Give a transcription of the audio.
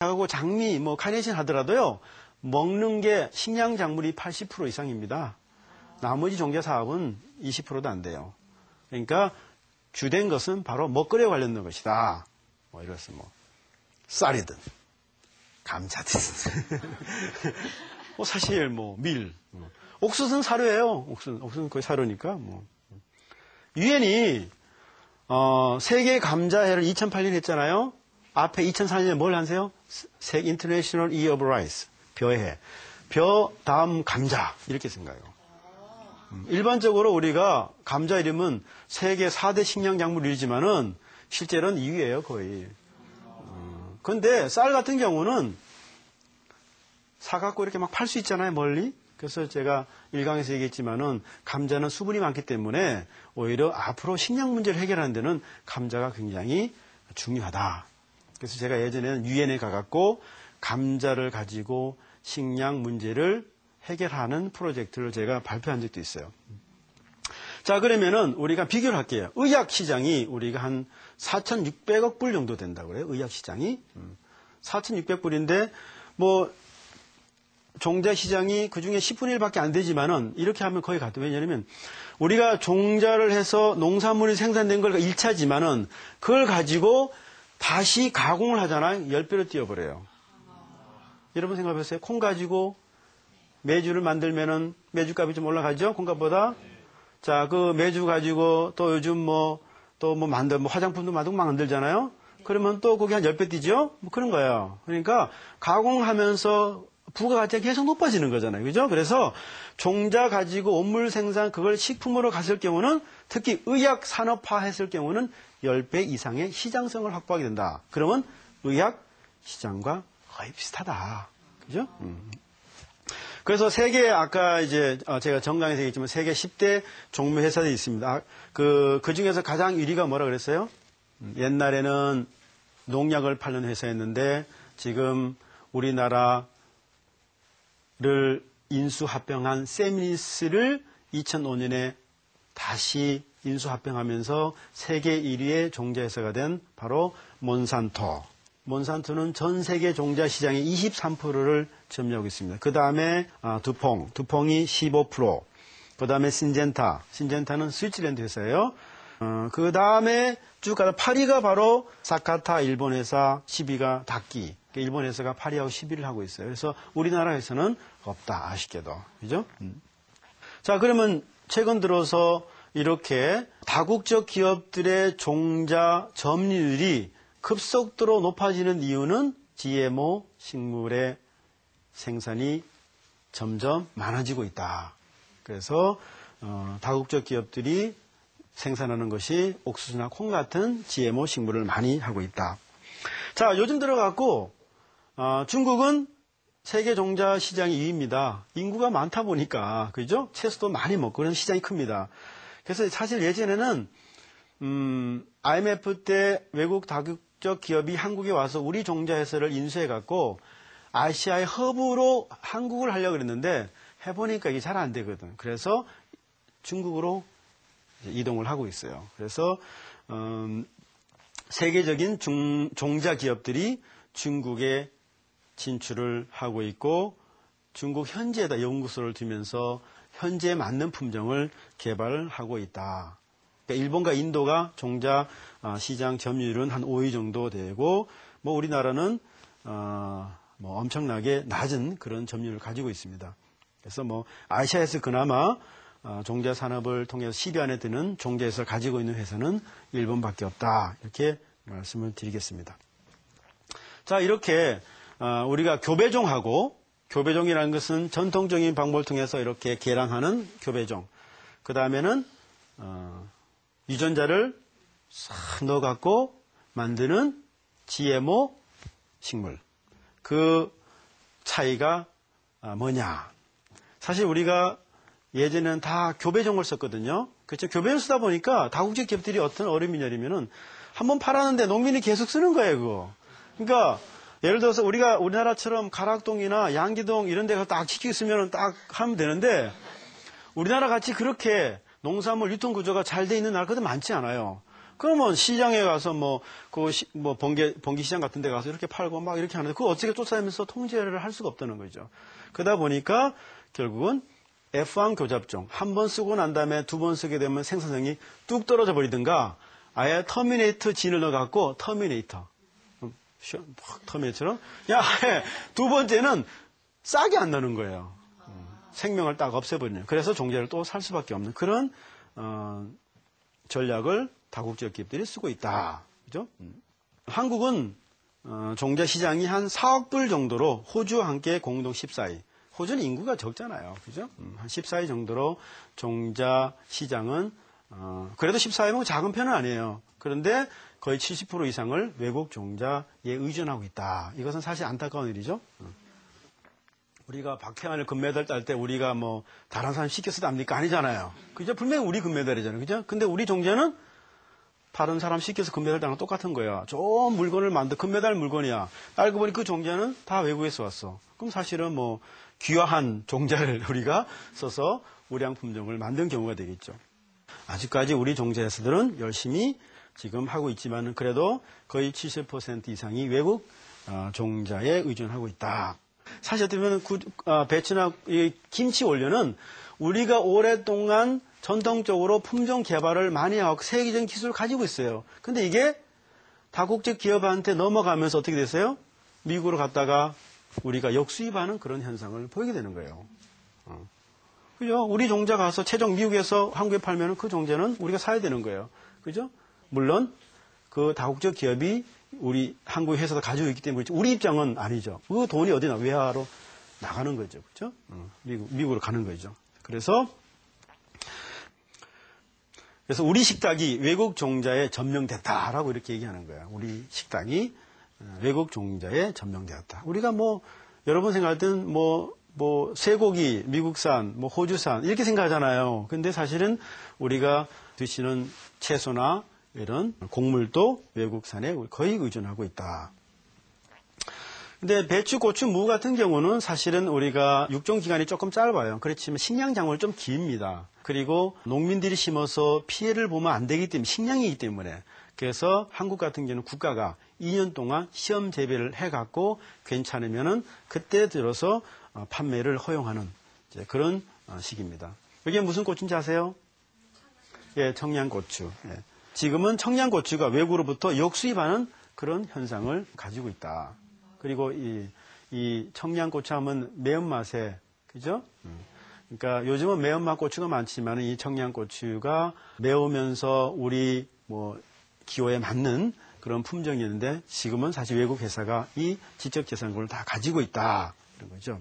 하고 장미, 뭐 카네이션 하더라도요. 먹는 게 식량 작물이 80% 이상입니다. 나머지 종자 사업은 20%도 안 돼요. 그러니까 주된 것은 바로 먹거리에 관련된 것이다. 뭐 이래서 뭐 쌀이든 감자든 뭐 사실 뭐 밀, 옥수수는 사료예요. 옥수수는 거의 사료니까 뭐. 유엔이 세계 감자해를 2008년 했잖아요. 앞에 2004년에 뭘 하세요? International Year of Rice, 벼해. 벼 다음 감자 이렇게 생각해요. 일반적으로 우리가 감자 이름은 세계 4대 식량 작물이지만은 실제로는 2위예요 거의. 근데 쌀 같은 경우는 사갖고 이렇게 막 팔 수 있잖아요 멀리. 그래서 제가 1강에서 얘기했지만은 감자는 수분이 많기 때문에 오히려 앞으로 식량 문제를 해결하는 데는 감자가 굉장히 중요하다. 그래서 제가 예전에는 유엔에 가갖고 감자를 가지고 식량 문제를 해결하는 프로젝트를 제가 발표한 적도 있어요. 자, 그러면은 우리가 비교를 할게요. 의약 시장이 우리가 한 4,600억 불 정도 된다고 그래요. 의약 시장이. 4,600불인데 뭐 종자 시장이 그중에 10분의 1밖에 안 되지만은 이렇게 하면 거의 같아요. 왜냐하면 우리가 종자를 해서 농산물이 생산된 걸 1차지만은 그걸 가지고 다시 가공을 하잖아요. 10배로 뛰어버려요. 여러분 생각해보세요. 콩 가지고 메주를 만들면은 메주값이 좀 올라가죠? 콩값보다. 자, 그 메주 가지고 또 요즘 뭐 화장품도 만들잖아요? 그러면 또 그게 한 10배 뛰죠? 뭐 그런 거예요. 그러니까 가공하면서 부가가치가 계속 높아지는 거잖아요. 그죠? 그래서 종자 가지고 온물 생산 그걸 식품으로 갔을 경우는 특히 의약 산업화 했을 경우는 10배 이상의 시장성을 확보하게 된다. 그러면 의약 시장과 거의 비슷하다. 그죠? 그래서 세계 아까 이제 제가 정강에서 얘기했지만 세계 10대 종묘 회사들이 있습니다. 그 중에서 가장 1위가 뭐라 그랬어요? 옛날에는 농약을 파는 회사였는데 지금 우리나라를 인수합병한 세미니스를 2005년에 다시 인수합병하면서 세계 1위의 종자 회사가 된 바로 몬산토. 몬산토는 전 세계 종자 시장의 23%를 점유하고 있습니다. 그 다음에 두퐁이 15%, 그 다음에 신젠타는 스위트랜드 회사예요. 그 다음에 쭉 가다 파리가 바로 사카타 일본 회사, 10위가 닭기. 일본 회사가 파리하고 10위를 하고 있어요. 그래서 우리나라에서는 없다, 아쉽게도. 그죠? 자, 그러면 최근 들어서 이렇게 다국적 기업들의 종자 점유율이 급속도로 높아지는 이유는 GMO 식물의 생산이 점점 많아지고 있다. 그래서 다국적 기업들이 생산하는 것이 옥수수나 콩 같은 GMO 식물을 많이 하고 있다. 자, 요즘 들어갖고 중국은 세계 종자 시장이 2위입니다. 인구가 많다 보니까 그죠? 채소도 많이 먹고 그런 시장이 큽니다. 그래서 사실 예전에는 IMF 때 외국 다국적 기업이 한국에 와서 우리 종자 회사를 인수해갖고 아시아의 허브로 한국을 하려고 그랬는데 해보니까 이게 잘 안 되거든. 그래서 중국으로 이동을 하고 있어요. 그래서 세계적인 종자 기업들이 중국에 진출을 하고 있고 중국 현지에다 연구소를 두면서 현지에 맞는 품종을 개발하고 있다. 그러니까 일본과 인도가 종자 시장 점유율은 한 5위 정도 되고 뭐 우리나라는 뭐 엄청나게 낮은 그런 점유율을 가지고 있습니다. 그래서 뭐 아시아에서 그나마 종자 산업을 통해서 10위 안에 드는 종자 회사를 가지고 있는 회사는 일본밖에 없다. 이렇게 말씀을 드리겠습니다. 자, 이렇게 우리가 교배종이라는 것은 전통적인 방법을 통해서 이렇게 계량하는 교배종. 그 다음에는 유전자를 싹 넣어갖고 만드는 GMO 식물. 그 차이가 뭐냐. 사실 우리가 예전에는 다 교배종을 썼거든요. 그렇죠. 교배종을 쓰다 보니까 다국적 기업들이 어떤 어려움이냐면은 한번 팔았는데 농민이 계속 쓰는 거예요, 그거. 그러니까 예를 들어서 우리나라처럼 가락동이나 양기동 이런 데 가서 딱 시키고 있으면 딱 하면 되는데 우리나라 같이 그렇게 농산물 유통 구조가 잘 돼 있는 나라가 많지 않아요. 그러면 시장에 가서 번기 시장 같은 데 가서 이렇게 팔고 막 이렇게 하는데 그거 어떻게 쫓아내면서 통제를 할 수가 없다는 거죠. 그러다 보니까 결국은 F1 교잡종 한 번 쓰고 난 다음에 두 번 쓰게 되면 생산성이 뚝 떨어져 버리든가 아예 터미네이터 진을 넣어갖고 터미네이터처럼 두 번째는 싹이 안 나는 거예요. 생명을 딱 없애버리는. 그래서 종자를 또 살 수밖에 없는 그런 전략을 다국적 기업들이 쓰고 있다. 그죠? 한국은 종자 시장이 한 4억 불 정도로 호주와 함께 공동 14위. 호주는 인구가 적잖아요. 그죠? 한 14위 정도로 종자 시장은 그래도 14위면 작은 편은 아니에요. 그런데 거의 70% 이상을 외국 종자에 의존하고 있다. 이것은 사실 안타까운 일이죠. 우리가 박태환을 금메달 딸 때 우리가 다른 사람 시켜서 답니까? 아니잖아요. 그죠? 분명히 우리 금메달이잖아요. 그죠? 근데 우리 종자는 다른 사람 시켜서 금메달 따는 똑같은 거야. 좋은 물건을 금메달 물건이야. 알고 보니 그 종자는 다 외국에서 왔어. 그럼 사실은 귀화한 종자를 우리가 써서 우량 품종을 만든 경우가 되겠죠. 아직까지 우리 종자 회사들은 열심히 지금 하고 있지만 그래도 거의 70% 이상이 외국 종자에 의존하고 있다. 사실 어떻게 보면 배추나 김치 원료는 우리가 오랫동안 전통적으로 품종 개발을 많이 하고 세계적인 기술을 가지고 있어요. 근데 이게 다국적 기업한테 넘어가면서 어떻게 됐어요? 미국으로 갔다가 우리가 역수입하는 그런 현상을 보이게 되는 거예요. 그죠? 우리 종자 가서 최종 미국에서 한국에 팔면 그 종자는 우리가 사야 되는 거예요. 그죠? 물론 그 다국적 기업이 우리 한국 회사도 가지고 있기 때문에 우리 입장은 아니죠. 그 돈이 어디나 외화로 나가는 거죠. 그죠? 미국으로 가는 거죠. 그래서 우리 식탁이 외국 종자에 점령됐다라고 이렇게 얘기하는 거예요. 우리 식탁이 외국 종자에 점령되었다. 우리가 여러분 생각할 때는 쇠고기, 미국산, 호주산 이렇게 생각하잖아요. 근데 사실은 우리가 드시는 채소나 이런 곡물도 외국산에 거의 의존하고 있다. 근데 배추, 고추, 무 같은 경우는 사실은 우리가 육종 기간이 조금 짧아요. 그렇지만 식량 작물은 좀 깁니다. 그리고 농민들이 심어서 피해를 보면 안 되기 때문에 식량이기 때문에 그래서 한국 같은 경우는 국가가 2년 동안 시험 재배를 해갖고 괜찮으면은 그때 들어서 판매를 허용하는 그런 시기입니다. 이게 무슨 고추인지 아세요? 예, 청양고추. 예. 지금은 청양고추가 외국으로부터 역수입하는 그런 현상을 가지고 있다. 그리고 이 청양고추 하면 매운맛에, 그죠? 그러니까 요즘은 매운맛 고추가 많지만 이 청양고추가 매우면서 우리 기호에 맞는 그런 품종이었는데 지금은 사실 외국 회사가 이 지적 재산권을 다 가지고 있다. 그런 거죠.